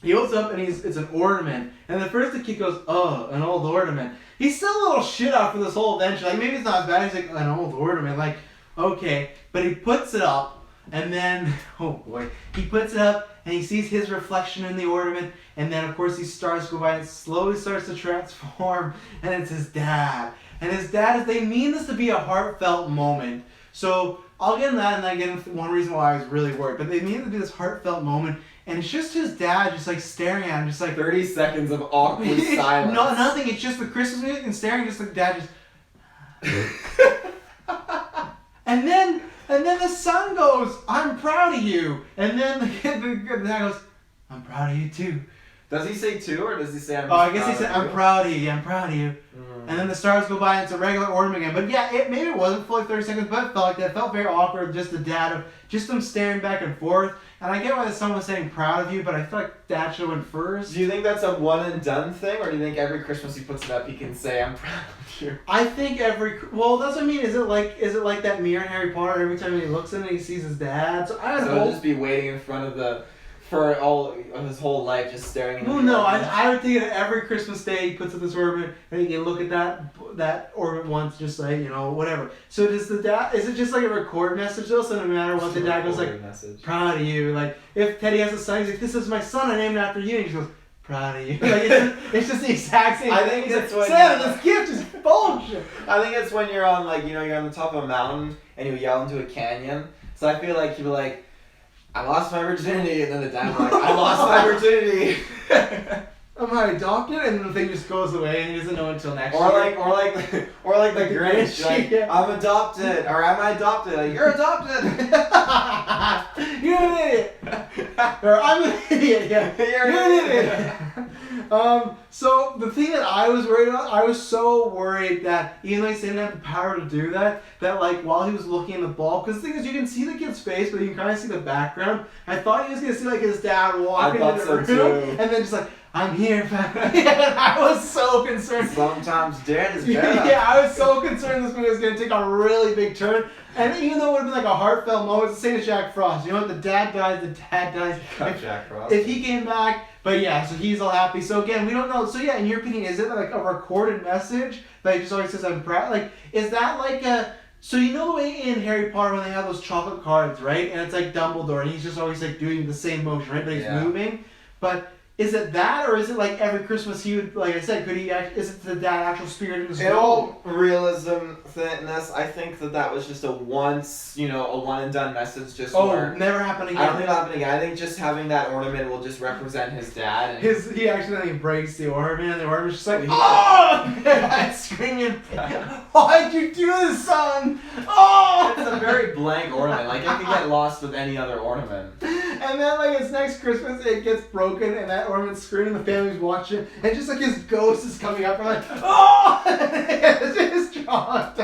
He opens up and it's an ornament. And at first the kid goes, oh, an old ornament. He's still a little shit after this whole adventure. Like, maybe it's not as bad. He's like, an old ornament. Like, okay. But he puts it up, and then, oh boy. He puts it up, and he sees his reflection in the ornament. And then, of course, these stars go by and slowly starts to transform. And it's his dad. And his dad, they mean this to be a heartfelt moment. So, I'll get into that, and again, one reason why I was really worried. But they mean it to be this heartfelt moment. And it's just his dad just like staring at him, just like 30 seconds of awkward silence. No, nothing. It's just the Christmas music and staring, just like dad just. and then the son goes, "I'm proud of you." And then the dad goes, "I'm proud of you too." Does he say two or does he say I'm? Oh, I guess he said, "I'm proud of you. Yeah, I'm proud of you." Mm. And then the stars go by and it's a regular ornament again. But yeah, maybe it wasn't fully 30 seconds, but it felt like that. It felt very awkward. Just the dad of just them staring back and forth. And I get why the son was saying proud of you, but I feel like dad should have went first. Do you think that's a one and done thing, or do you think every Christmas he puts it up, he can say I'm proud of you? I think well, that's what I mean. Is it like that mirror in Harry Potter? Every time he looks in it, he sees his dad. So I don't know. He'll just be waiting in front of for all of his whole life, just staring at. Well, no, I would think that every Christmas day he puts up this ornament and he can look at that ornament once, just like whatever. So does the dad? Is it just like a record message though? So no matter what, the dad goes like, proud of you. Like if Teddy has a son, he's like, this is my son, I named it after you. And he goes, proud of you. Like it's just the exact same. I think it's when Santa, this gift is bullshit. I think it's when you're on you're on the top of a mountain and you yell into a canyon. So I feel like you'd be like, I lost my virginity, and then the dad like, I lost my virginity. Am I adopted? And then the thing just goes away and he doesn't know until next year. Or like the Grinch. Like, yeah. I'm adopted, or am I adopted? Like, you're adopted. You're an idiot. Or I'm an idiot. Yeah. You're an idiot. So the thing that I was worried about, I was so worried that even though he didn't have the power to do that like while he was looking at the ball, because the thing is you can see the kid's face, but you can kind of see the background. I thought he was gonna see like his dad walking into the room, and then just like, I'm here, and I was so concerned. Sometimes dad is better. Yeah, I was so concerned this movie was gonna take a really big turn. And even though it would have been like a heartfelt moment, it's the same as Jack Frost. You know what? The dad dies. Jack Frost. If he came back, but yeah, so he's all happy. So again, we don't know. So yeah, in your opinion, is it like a recorded message that he just always says, I'm proud? Like, is that like a... So you know the way in Harry Potter when they have those chocolate cards, right? And it's like Dumbledore, and he's just always like doing the same motion, right? But he's moving. But... is it that, or is it like every Christmas he would, like I said, is it the dad actual spirit in his world? In all realism-ness, I think that was just a one and done message. Never happen again. I don't think it'll happen again. I think just having that ornament will just represent his dad. And he actually breaks the ornament, and the ornament's just like, oh! I'm screaming, why'd you do this, son? Oh! It's a very blank ornament. Like, it could get lost with any other ornament. And then, like, it's next Christmas, it gets broken, and that ornament's screaming, the family's watching, and just like his ghost is coming up, and like, oh! It's just dropped.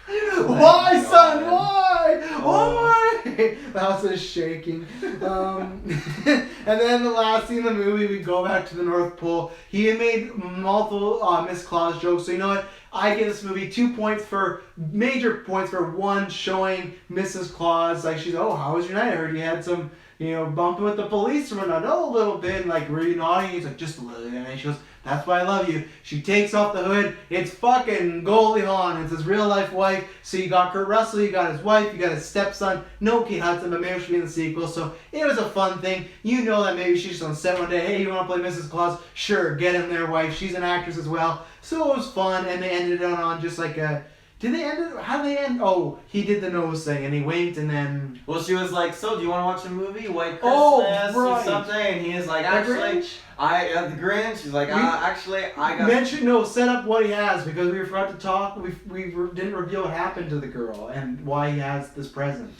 Why, son? Why? that was a shaking. And then the last scene in the movie, we go back to the North Pole. He had made multiple Miss Claus jokes, so you know what? I give this movie 2 points for major points for one showing Mrs. Claus, like she's, oh, how was your night? I heard you had some, bumping with the police or whatnot. Oh, a little bit, and like, were you naughty? He's like, just a little. And then she goes, that's why I love you. She takes off the hood. It's fucking Goldie Hawn. It's his real life wife. So you got Kurt Russell, you got his wife, you got his stepson. No Kate Hudson, but maybe she'll be in the sequel. So it was a fun thing. You know that maybe she's on set one day. Hey, you want to play Mrs. Claus? Sure, get in there, wife. She's an actress as well. So it was fun, and they ended it on just like a... Did they end it? How did they end? Oh, he did the nose thing, and he winked, and then... Well, she was like, so do you want to watch a movie? White Christmas or something? And he is like, actually... The Grinch. He's like, actually, I got... set up what he has, because we forgot to talk. We didn't reveal what happened to the girl, and why he has this present.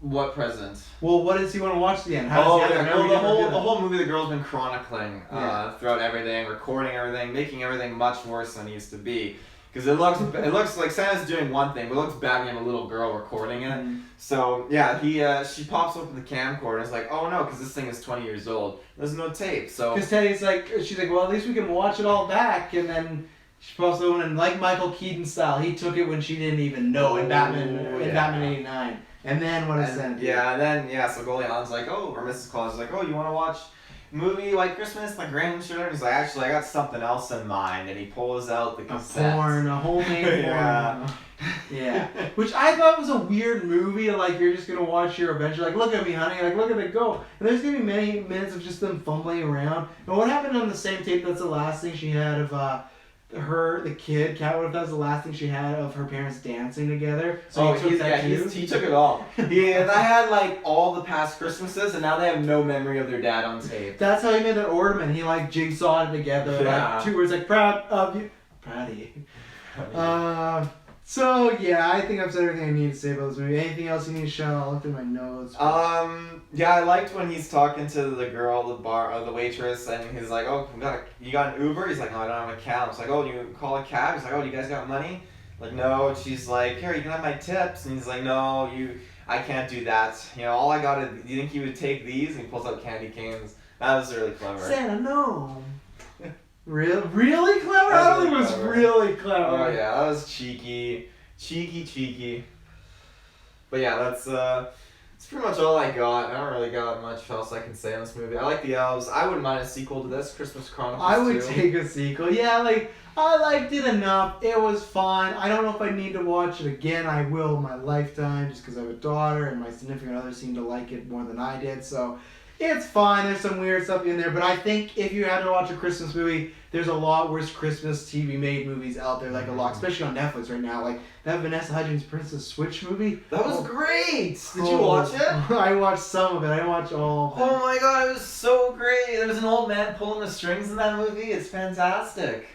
What present? Well, what does he want to watch at the end? The whole movie, the girl's been chronicling throughout everything, recording everything, making everything much worse than it used to be. Because it looks like Santa's doing one thing, but it looks bad when you have a little girl recording it. Mm-hmm. So yeah, she pops open the camcorder and is like, oh no, because this thing is 20 years old. There's no tape. So because Teddy's like, she's like, well, at least we can watch it all back, and then she pops open and like Michael Keaton style, he took it when she didn't even know in Batman '89. And then what is that? So Goldie Hawn's like, oh, or Mrs. Claus is like, oh, you want to watch movie like Christmas, like grandchildren? He's like, actually, I got something else in mind, and he pulls out the cassette. A homemade porn. Yeah. Which I thought was a weird movie. Like, you're just gonna watch your adventure. Like, look at me, honey. Like, look at it go. And there's gonna be many minutes of just them fumbling around. And what happened on the same tape? That's the last thing she had of the kid, Cat. What if that was the last thing she had of her parents dancing together? So he took it all. Yeah, and I had like all the past Christmases, and now they have no memory of their dad on tape. That's how he made that ornament. He like jigsawed it together. Yeah. Like 2 words like proud of you, proud of you. So yeah, I think I've said everything I need to say about this movie. Anything else you need to show? I'll look through my notes. Yeah, I liked when he's talking to the girl, the waitress, and he's like, "Oh, you got an Uber?" He's like, "No, I don't have a cab." It's like, "Oh, you call a cab?" He's like, "Oh, you guys got money?" Like, no. And she's like, "Here, you can have my tips." And he's like, "No, I can't do that. All I got is, do you think you would take these?" And he pulls out candy canes. That was really clever. Santa, no. Really clever? I don't think it was really clever. Oh yeah, that was cheeky. But yeah, that's pretty much all I got. I don't really got much else I can say on this movie. I like the elves. I wouldn't mind a sequel to this, Christmas Chronicles 2. I would take a sequel. Yeah, like, I liked it enough. It was fun. I don't know if I need to watch it again. I will in my lifetime, just because I have a daughter, and my significant other seemed to like it more than I did, so... It's fine. There's some weird stuff in there, but I think if you had to watch a Christmas movie, there's a lot worse Christmas TV made movies out there, like a lot, especially on Netflix right now. Like that Vanessa Hudgens Princess Switch movie. That was great. Did you watch it? I watched some of it. I didn't watch all of it. Oh my god, it was so great. There was an old man pulling the strings in that movie. It's fantastic.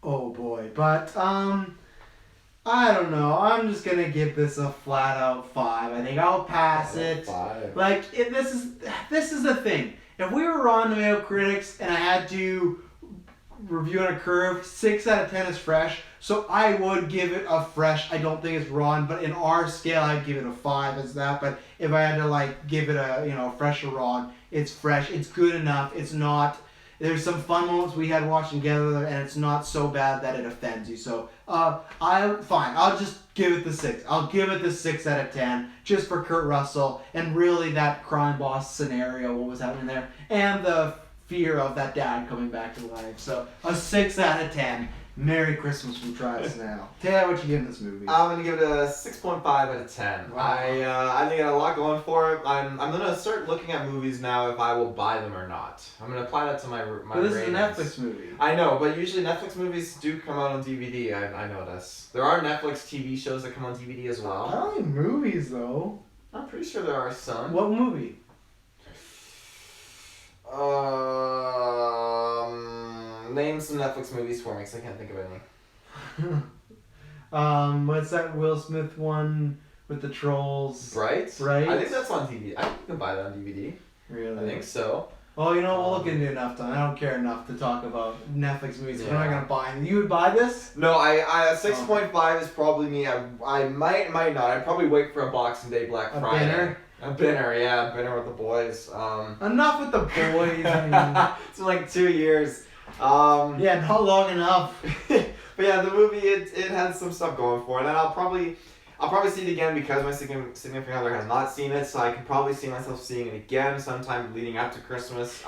Oh boy, but I don't know. I'm just gonna give this a flat out 5. I think I'll pass it. 5. Like this is the thing. If we were on the Mayo Critics and I had to review on a curve, 6 out of 10 is fresh. So I would give it a fresh. I don't think it's raw, but in our scale, I'd give it a 5 as that. But if I had to like give it a fresh or raw, it's fresh. It's good enough. It's not. There's some fun moments we had watching together, and it's not so bad that it offends you. So, fine. I'll just give it the 6. I'll give it the 6 out of 10, just for Kurt Russell, and really that crime boss scenario, what was happening there, and the fear of that dad coming back to life. So, a 6 out of 10. Merry Christmas from Travis now. Taylor, what you giving this movie? I'm gonna give it a 6.5 out of 10. Wow. I think it had a lot going for it. I'm gonna start looking at movies now if I will buy them or not. I'm gonna apply that to my but this ratings. is a Netflix movie. I know, but usually Netflix movies do come out on DVD. I notice there are Netflix TV shows that come on DVD as well. I don't think movies though. I'm pretty sure there are some. What movie? Name some Netflix movies for me, because I can't think of any. What's that Will Smith one with the trolls? Bright? Right? I think that's on DVD. I think you can buy that on DVD. Really? I think so. Well, you know, we'll look into it enough time. I don't care enough to talk about Netflix movies. Yeah. We're not gonna buy them. You would buy this? No, I 6.5 is probably me. I might not. I'd probably wait for a Boxing Day, Black Friday. A binner, yeah, a binner with the boys. Enough with the boys. I mean. It's been like 2 years. Yeah, not long enough. But yeah, the movie it has some stuff going for it, and I'll probably see it again because my significant other has not seen it, so I can probably see myself seeing it again sometime leading up to Christmas.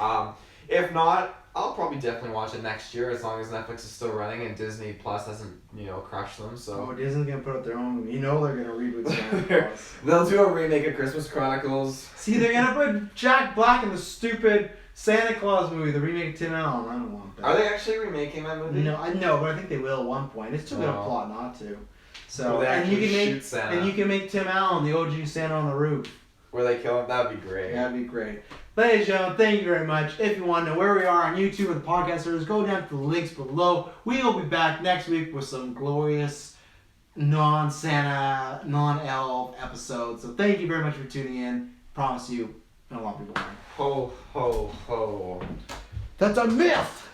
If not, I'll probably definitely watch it next year as long as Netflix is still running and Disney Plus hasn't, crushed them. So. Oh, Disney's gonna put out their own. You know they're gonna reboot Santa Claus. They'll do a remake of Christmas Chronicles. See, they're gonna put Jack Black in the stupid Santa Claus movie, the remake of Tim Allen. I don't want that. Are they actually remaking that movie? No, I know, but I think they will at one point. It's too good a plot not to. So they and you can shoot make Santa. and you can make Tim Allen the OG Santa on the roof. Where they kill him, that'd be great. That'd be great. Ladies and gentlemen, thank you very much. If you want to know where we are on YouTube and the podcast servers, go down to the links below. We will be back next week with some glorious non-Santa, non-elf episodes. So thank you very much for tuning in. Promise you, I don't want people lying. Ho, ho, ho. That's a myth!